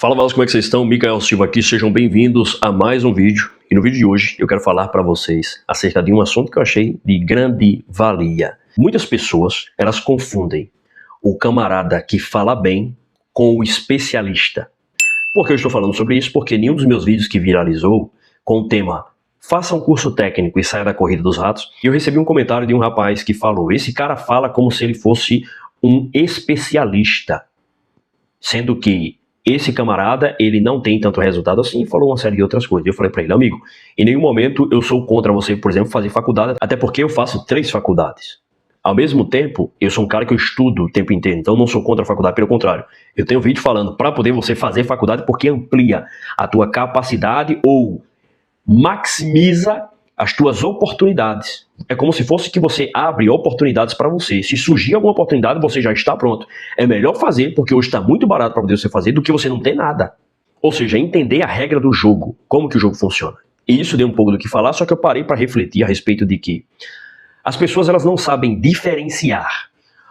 Fala, Valos, como é que vocês estão? Mikael Silva aqui, sejam bem-vindos a mais um vídeo. E no vídeo de hoje eu quero falar para vocês acerca de um assunto que eu achei de grande valia. Muitas pessoas, elas confundem o camarada que fala bem com o especialista. Por que eu estou falando sobre isso? Porque nenhum dos meus vídeos que viralizou com o tema faça um curso técnico e saia da corrida dos ratos, eu recebi um comentário de um rapaz que falou: esse cara fala como se ele fosse um especialista, sendo que esse camarada, ele não tem tanto resultado assim, e falou uma série de outras coisas. Eu falei pra ele: amigo, em nenhum momento eu sou contra você, por exemplo, fazer faculdade, até porque eu faço 3 faculdades. Ao mesmo tempo, eu sou um cara que eu estudo o tempo inteiro, então eu não sou contra a faculdade, pelo contrário. Eu tenho um vídeo falando para poder você fazer faculdade porque amplia a tua capacidade ou maximiza as tuas oportunidades. É como se fosse que você abre oportunidades para você. Se surgir alguma oportunidade, você já está pronto. É melhor fazer, porque hoje está muito barato para poder você fazer, do que você não ter nada. Ou seja, entender a regra do jogo, como que o jogo funciona. E isso deu um pouco do que falar, só que eu parei para refletir a respeito de que as pessoas, elas não sabem diferenciar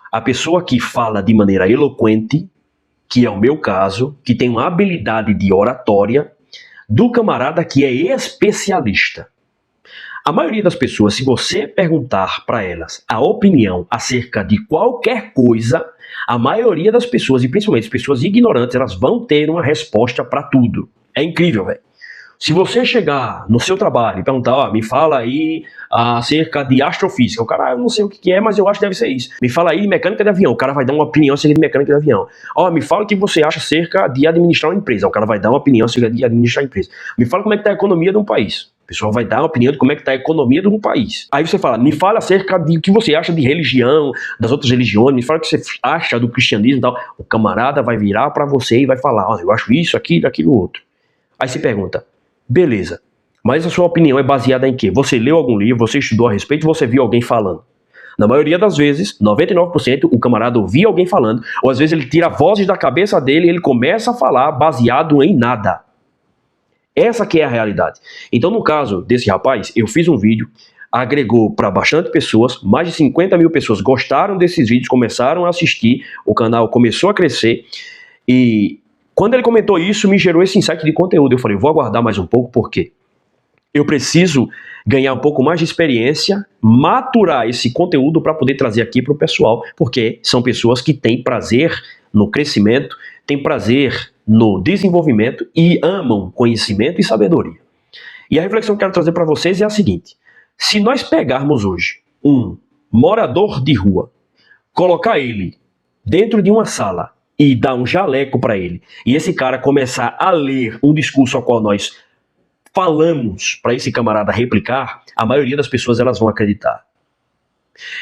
a pessoa que fala de maneira eloquente, que é o meu caso, que tem uma habilidade de oratória, do camarada que é especialista. A maioria das pessoas, se você perguntar para elas a opinião acerca de qualquer coisa, a maioria das pessoas, e principalmente as pessoas ignorantes, elas vão ter uma resposta para tudo. É incrível, velho. Se você chegar no seu trabalho e perguntar: me fala aí acerca de astrofísica, o cara: eu não sei o que é, mas eu acho que deve ser isso. Me fala aí de mecânica de avião, o cara vai dar uma opinião acerca de mecânica de avião. Me fala o que você acha acerca de administrar uma empresa, o cara vai dar uma opinião acerca de administrar a empresa. Me fala como é que está a economia de um país. O pessoal vai dar uma opinião de como é que está a economia de um país. Aí você fala: me fala acerca de o que você acha de religião, das outras religiões, me fala o que você acha do cristianismo e tal. O camarada vai virar para você e vai falar: eu acho isso, aquilo, outro. Aí você pergunta: beleza, mas a sua opinião é baseada em quê? Você leu algum livro, você estudou a respeito, você viu alguém falando? Na maioria das vezes, 99%, o camarada ouvia alguém falando, ou às vezes ele tira vozes da cabeça dele e ele começa a falar baseado em nada. Essa que é a realidade. Então, no caso desse rapaz, eu fiz um vídeo, agregou para bastante pessoas, mais de 50 mil pessoas gostaram desses vídeos, começaram a assistir, o canal começou a crescer, e quando ele comentou isso, me gerou esse insight de conteúdo. Eu falei: vou aguardar mais um pouco, porque eu preciso ganhar um pouco mais de experiência, maturar esse conteúdo para poder trazer aqui para o pessoal, porque são pessoas que têm prazer no crescimento, têm prazer no desenvolvimento e amam conhecimento e sabedoria. E a reflexão que eu quero trazer para vocês é a seguinte: se nós pegarmos hoje um morador de rua, colocar ele dentro de uma sala e dar um jaleco para ele, e esse cara começar a ler um discurso ao qual nós falamos para esse camarada replicar, a maioria das pessoas, elas vão acreditar.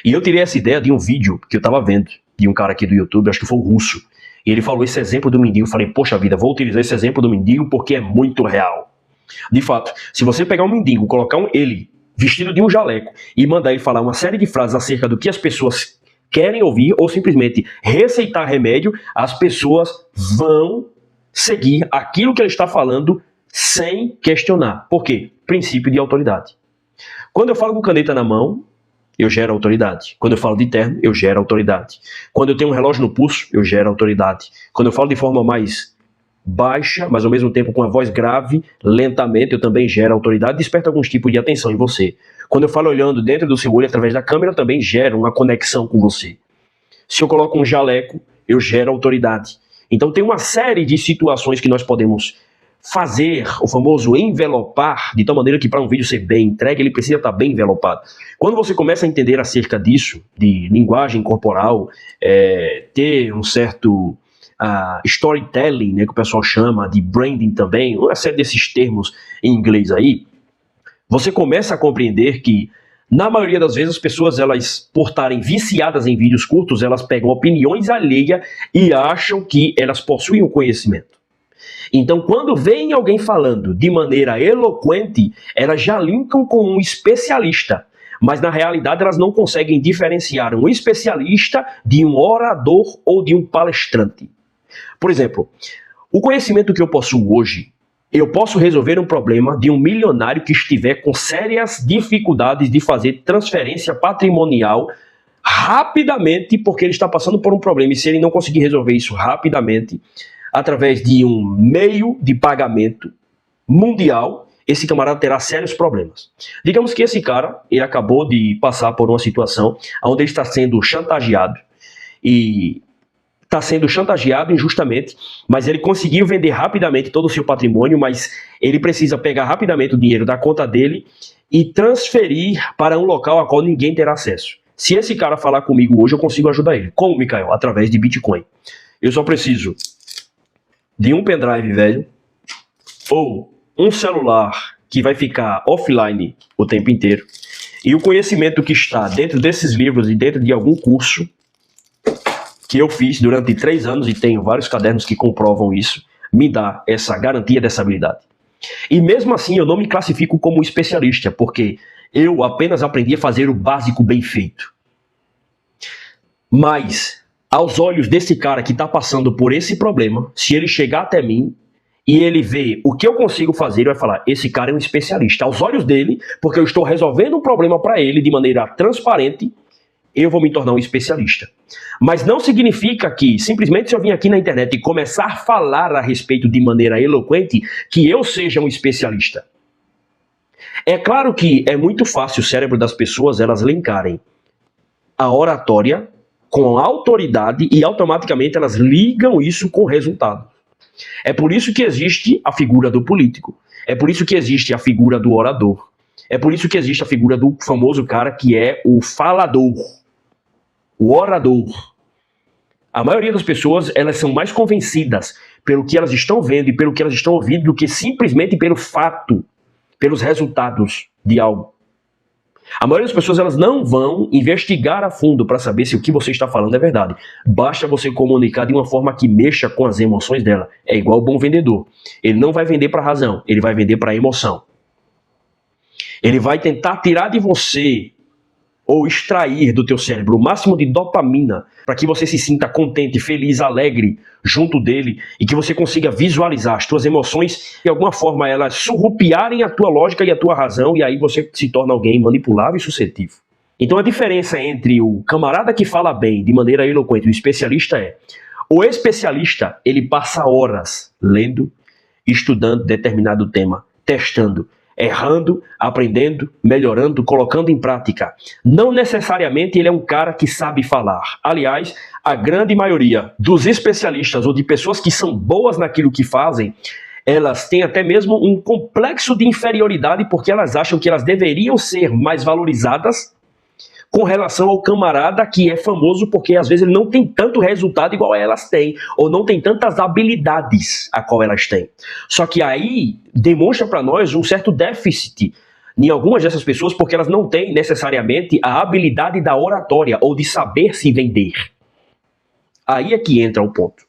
E eu tirei essa ideia de um vídeo que eu estava vendo, de um cara aqui do YouTube, acho que foi o Russo, e ele falou esse exemplo do mendigo. Eu falei: poxa vida, vou utilizar esse exemplo do mendigo porque é muito real. De fato, se você pegar um mendigo, colocar ele vestido de um jaleco e mandar ele falar uma série de frases acerca do que as pessoas querem ouvir, ou simplesmente receitar remédio, as pessoas vão seguir aquilo que ele está falando sem questionar. Por quê? Princípio de autoridade. Quando eu falo com caneta na mão, eu gero autoridade. Quando eu falo de terno, eu gero autoridade. Quando eu tenho um relógio no pulso, eu gero autoridade. Quando eu falo de forma mais baixa, mas ao mesmo tempo com a voz grave, lentamente, eu também gero autoridade, desperta alguns tipos de atenção em você. Quando eu falo olhando dentro do seu olho através da câmera, eu também gero uma conexão com você. Se eu coloco um jaleco, eu gero autoridade. Então tem uma série de situações que nós podemos fazer, o famoso envelopar, de tal maneira que para um vídeo ser bem entregue, ele precisa estar bem envelopado. Quando você começa a entender acerca disso, de linguagem corporal, ter um certo storytelling, né, que o pessoal chama de branding também, uma série desses termos em inglês aí, você começa a compreender que, na maioria das vezes, as pessoas, elas, por estarem viciadas em vídeos curtos, elas pegam opiniões alheias e acham que elas possuem o conhecimento. Então, quando vem alguém falando de maneira eloquente, elas já linkam com um especialista, mas na realidade elas não conseguem diferenciar um especialista de um orador ou de um palestrante. Por exemplo, o conhecimento que eu possuo hoje, eu posso resolver um problema de um milionário que estiver com sérias dificuldades de fazer transferência patrimonial rapidamente, porque ele está passando por um problema, e se ele não conseguir resolver isso rapidamente, através de um meio de pagamento mundial, esse camarada terá sérios problemas. Digamos que esse cara, ele acabou de passar por uma situação onde ele está sendo chantageado, e está sendo chantageado injustamente, mas ele conseguiu vender rapidamente todo o seu patrimônio, mas ele precisa pegar rapidamente o dinheiro da conta dele e transferir para um local a qual ninguém terá acesso. Se esse cara falar comigo hoje, eu consigo ajudar ele. Como, Mikael? Através de Bitcoin. Eu só preciso de um pendrive velho ou um celular que vai ficar offline o tempo inteiro e o conhecimento que está dentro desses livros e dentro de algum curso que eu fiz durante 3 anos, e tenho vários cadernos que comprovam isso, me dá essa garantia dessa habilidade. E mesmo assim eu não me classifico como especialista, porque eu apenas aprendi a fazer o básico bem feito. Mas, aos olhos desse cara que está passando por esse problema, se ele chegar até mim e ele vê o que eu consigo fazer, ele vai falar, esse cara é um especialista. Aos olhos dele, porque eu estou resolvendo um problema para ele de maneira transparente, eu vou me tornar um especialista. Mas não significa que, simplesmente se eu vim aqui na internet e começar a falar a respeito de maneira eloquente, que eu seja um especialista. É claro que é muito fácil o cérebro das pessoas elas linkarem a oratória com a autoridade e automaticamente elas ligam isso com o resultado. É por isso que existe a figura do político. É por isso que existe a figura do orador. É por isso que existe a figura do famoso cara que é o falador. O orador. A maioria das pessoas, elas são mais convencidas pelo que elas estão vendo e pelo que elas estão ouvindo do que simplesmente pelo fato, pelos resultados de algo. A maioria das pessoas, elas não vão investigar a fundo para saber se o que você está falando é verdade. Basta você comunicar de uma forma que mexa com as emoções dela. É igual o bom vendedor. Ele não vai vender para a razão, ele vai vender para a emoção. Ele vai tentar tirar de você ou extrair do teu cérebro o máximo de dopamina para que você se sinta contente, feliz, alegre junto dele e que você consiga visualizar as tuas emoções de alguma forma elas surrupiarem a tua lógica e a tua razão, e aí você se torna alguém manipulável e suscetível. Então a diferença entre o camarada que fala bem de maneira eloquente e o especialista é: o especialista ele passa horas lendo, estudando determinado tema, testando, errando, aprendendo, melhorando, colocando em prática. Não necessariamente ele é um cara que sabe falar. Aliás, a grande maioria dos especialistas ou de pessoas que são boas naquilo que fazem, elas têm até mesmo um complexo de inferioridade porque elas acham que elas deveriam ser mais valorizadas com relação ao camarada que é famoso porque às vezes ele não tem tanto resultado igual elas têm, ou não tem tantas habilidades a qual elas têm. Só que aí demonstra para nós um certo déficit em algumas dessas pessoas porque elas não têm necessariamente a habilidade da oratória ou de saber se vender. Aí é que entra o ponto.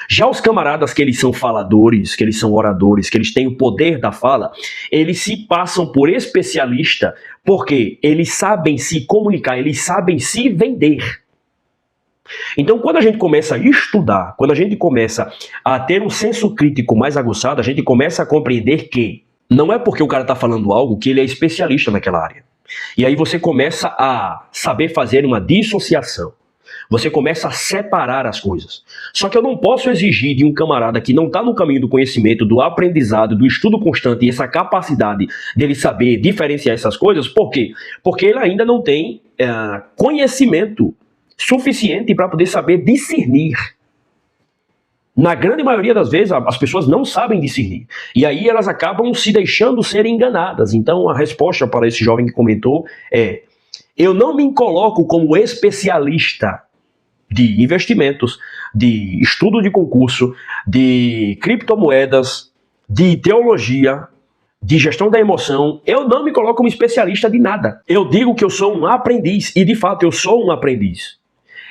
Já os camaradas que eles são faladores, que eles são oradores, que eles têm o poder da fala, eles se passam por especialista porque eles sabem se comunicar, eles sabem se vender. Então, quando a gente começa a estudar, quando a gente começa a ter um senso crítico mais aguçado, a gente começa a compreender que não é porque o cara está falando algo que ele é especialista naquela área. E aí você começa a saber fazer uma dissociação. Você começa a separar as coisas. Só que eu não posso exigir de um camarada que não está no caminho do conhecimento, do aprendizado, do estudo constante e essa capacidade dele saber diferenciar essas coisas. Por quê? Porque ele ainda não tem conhecimento suficiente para poder saber discernir. Na grande maioria das vezes, as pessoas não sabem discernir. E aí elas acabam se deixando ser enganadas. Então a resposta para esse jovem que comentou é: eu não me coloco como especialista de investimentos, de estudo de concurso, de criptomoedas, de teologia, de gestão da emoção. Eu não me coloco como especialista de nada. Eu digo que eu sou um aprendiz, e de fato eu sou um aprendiz.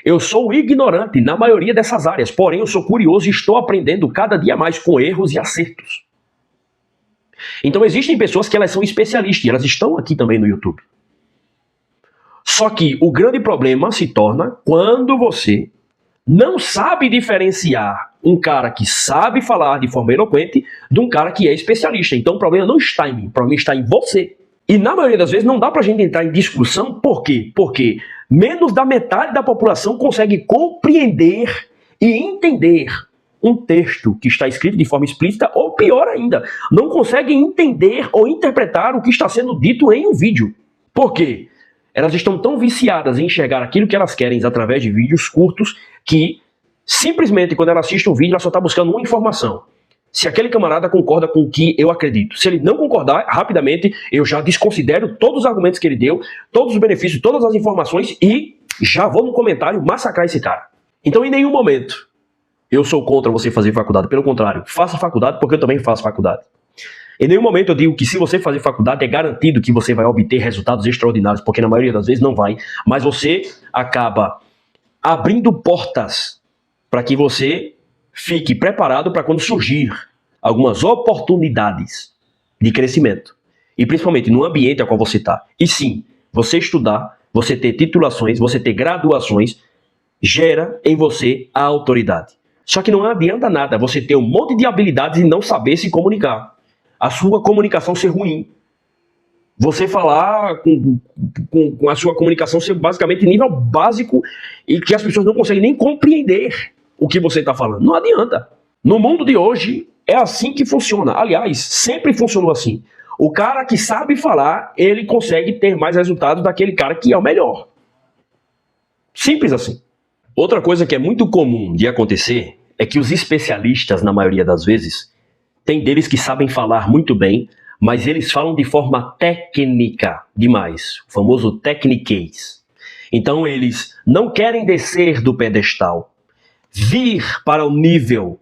Eu sou ignorante na maioria dessas áreas, porém eu sou curioso e estou aprendendo cada dia mais com erros e acertos. Então existem pessoas que elas são especialistas e elas estão aqui também no YouTube. Só que o grande problema se torna quando você não sabe diferenciar um cara que sabe falar de forma eloquente de um cara que é especialista. Então o problema não está em mim, o problema está em você. E na maioria das vezes não dá pra gente entrar em discussão, por quê? Porque menos da metade da população consegue compreender e entender um texto que está escrito de forma explícita, ou pior ainda, não conseguem entender ou interpretar o que está sendo dito em um vídeo. Por quê? Elas estão tão viciadas em enxergar aquilo que elas querem através de vídeos curtos que simplesmente quando ela assiste um vídeo ela só está buscando uma informação. Se aquele camarada concorda com o que eu acredito. Se ele não concordar, rapidamente eu já desconsidero todos os argumentos que ele deu, todos os benefícios, todas as informações e já vou no comentário massacrar esse cara. Então em nenhum momento eu sou contra você fazer faculdade. Pelo contrário, faça faculdade porque eu também faço faculdade. Em nenhum momento eu digo que se você fazer faculdade é garantido que você vai obter resultados extraordinários, porque na maioria das vezes não vai, mas você acaba abrindo portas para que você fique preparado para quando surgir algumas oportunidades de crescimento. E principalmente no ambiente ao qual você está. E sim, você estudar, você ter titulações, você ter graduações, gera em você a autoridade. Só que não adianta nada você ter um monte de habilidades e não saber se comunicar. A sua comunicação ser ruim. Você falar com a sua comunicação ser basicamente nível básico e que as pessoas não conseguem nem compreender o que você está falando. Não adianta. No mundo de hoje, é assim que funciona. Aliás, sempre funcionou assim. O cara que sabe falar, ele consegue ter mais resultados daquele cara que é o melhor. Simples assim. Outra coisa que é muito comum de acontecer é que os especialistas, na maioria das vezes, tem deles que sabem falar muito bem, mas eles falam de forma técnica demais. O famoso techniquez. Então eles não querem descer do pedestal, vir para o nível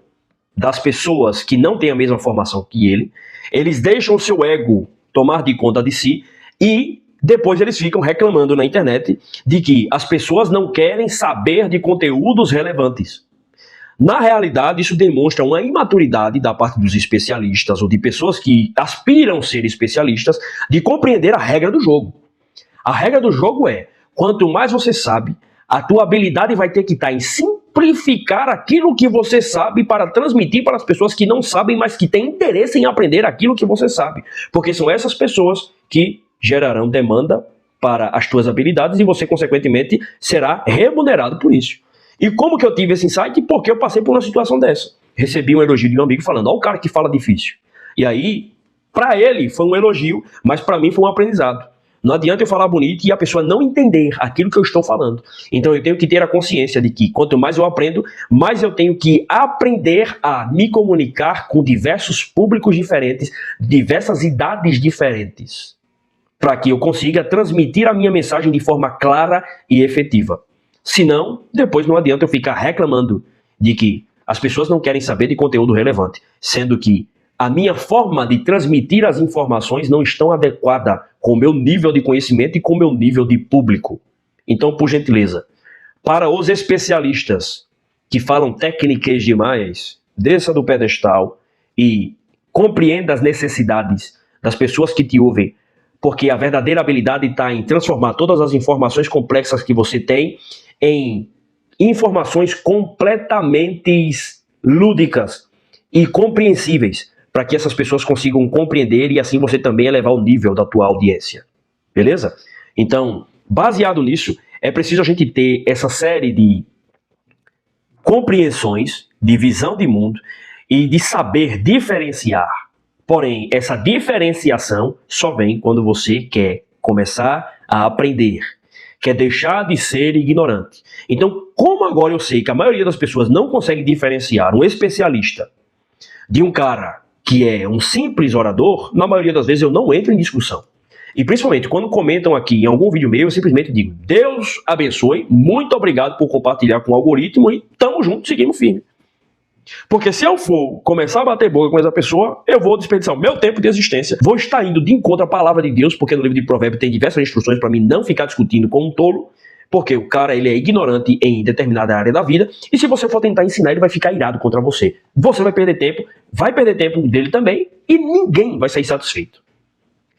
das pessoas que não têm a mesma formação que ele, eles deixam o seu ego tomar de conta de si e depois eles ficam reclamando na internet de que as pessoas não querem saber de conteúdos relevantes. Na realidade, isso demonstra uma imaturidade da parte dos especialistas ou de pessoas que aspiram a ser especialistas de compreender a regra do jogo. A regra do jogo é, quanto mais você sabe, a tua habilidade vai ter que estar em simplificar aquilo que você sabe para transmitir para as pessoas que não sabem, mas que têm interesse em aprender aquilo que você sabe. Porque são essas pessoas que gerarão demanda para as tuas habilidades e você, consequentemente, será remunerado por isso. E como que eu tive esse insight? Porque eu passei por uma situação dessa. Recebi um elogio de um amigo falando, ó, o cara que fala difícil. E aí, para ele foi um elogio, mas para mim foi um aprendizado. Não adianta eu falar bonito e a pessoa não entender aquilo que eu estou falando. Então eu tenho que ter a consciência de que quanto mais eu aprendo, mais eu tenho que aprender a me comunicar com diversos públicos diferentes, diversas idades diferentes, para que eu consiga transmitir a minha mensagem de forma clara e efetiva. Senão, depois não adianta eu ficar reclamando de que as pessoas não querem saber de conteúdo relevante, sendo que a minha forma de transmitir as informações não estão adequada com o meu nível de conhecimento e com o meu nível de público. Então, por gentileza, para os especialistas que falam técnicas demais, desça do pedestal e compreenda as necessidades das pessoas que te ouvem, porque a verdadeira habilidade está em transformar todas as informações complexas que você tem em informações completamente lúdicas e compreensíveis, para que essas pessoas consigam compreender e assim você também elevar o nível da tua audiência. Beleza? Então, baseado nisso, é preciso a gente ter essa série de compreensões, de visão de mundo e de saber diferenciar. Porém, essa diferenciação só vem quando você quer começar a aprender, quer deixar de ser ignorante. Então, como agora eu sei que a maioria das pessoas não consegue diferenciar um especialista de um cara que é um simples orador, na maioria das vezes eu não entro em discussão. E principalmente quando comentam aqui em algum vídeo meu, eu simplesmente digo, Deus abençoe, muito obrigado por compartilhar com o algoritmo e tamo junto, seguimos firme. Porque se eu for começar a bater boca com essa pessoa, eu vou desperdiçar o meu tempo de existência, vou estar indo de encontro à palavra de Deus, porque no livro de Provérbios tem diversas instruções para mim não ficar discutindo com um tolo, porque o cara ele é ignorante em determinada área da vida, e se você for tentar ensinar, ele vai ficar irado contra você. Você vai perder tempo dele também, e ninguém vai sair satisfeito.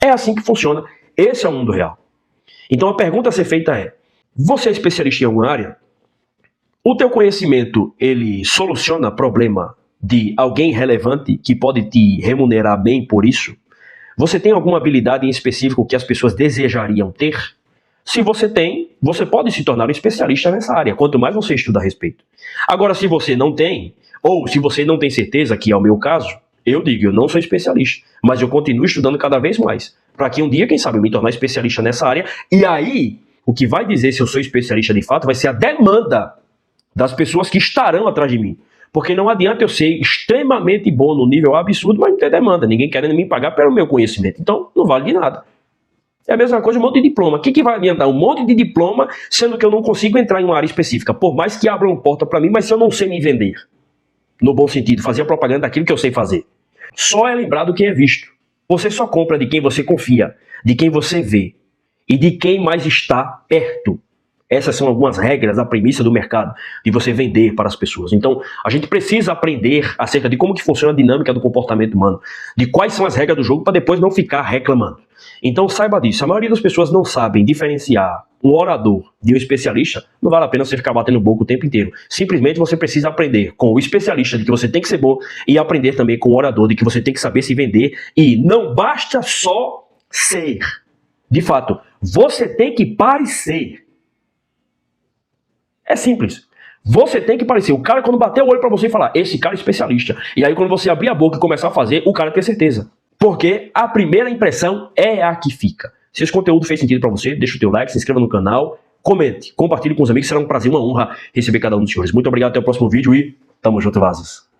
É assim que funciona, esse é o mundo real. Então a pergunta a ser feita é, você é especialista em alguma área? O teu conhecimento, ele soluciona problema de alguém relevante que pode te remunerar bem por isso? Você tem alguma habilidade em específico que as pessoas desejariam ter? Se você tem, você pode se tornar um especialista nessa área, quanto mais você estuda a respeito. Agora, se você não tem, Ou, se você não tem certeza, que é o meu caso, eu digo, eu não sou especialista, mas eu continuo estudando cada vez mais, para que um dia, quem sabe, eu me tornar especialista nessa área, e aí, o que vai dizer se eu sou especialista de fato vai ser a demanda das pessoas que estarão atrás de mim. Porque não adianta eu ser extremamente bom no nível absurdo, mas não ter demanda, ninguém querendo me pagar pelo meu conhecimento, então não vale de nada. É a mesma coisa, um monte de diploma. O que vai adiantar? Um monte de diploma, sendo que eu não consigo entrar em uma área específica, por mais que abram porta para mim, mas se eu não sei me vender, no bom sentido, fazer a propaganda daquilo que eu sei fazer. Só é lembrado quem é visto. Você só compra de quem você confia, de quem você vê e de quem mais está perto. Essas são algumas regras, a premissa do mercado, de você vender para as pessoas. Então, a gente precisa aprender acerca de como que funciona a dinâmica do comportamento humano, de quais são as regras do jogo para depois não ficar reclamando. Então, saiba disso. A maioria das pessoas não sabem diferenciar um orador de um especialista. Não vale a pena você ficar batendo boca o tempo inteiro. Simplesmente você precisa aprender com o especialista de que você tem que ser bom e aprender também com o orador de que você tem que saber se vender. E não basta só ser. De fato, você tem que parecer. É simples. Você tem que parecer. O cara, quando bater o olho pra você e falar, esse cara é especialista. E aí, quando você abrir a boca e começar a fazer, o cara tem certeza. Porque a primeira impressão é a que fica. Se esse conteúdo fez sentido pra você, deixa o teu like, se inscreva no canal, comente, compartilhe com os amigos. Será um prazer, uma honra receber cada um dos senhores. Muito obrigado, até o próximo vídeo e tamo junto, Vazos.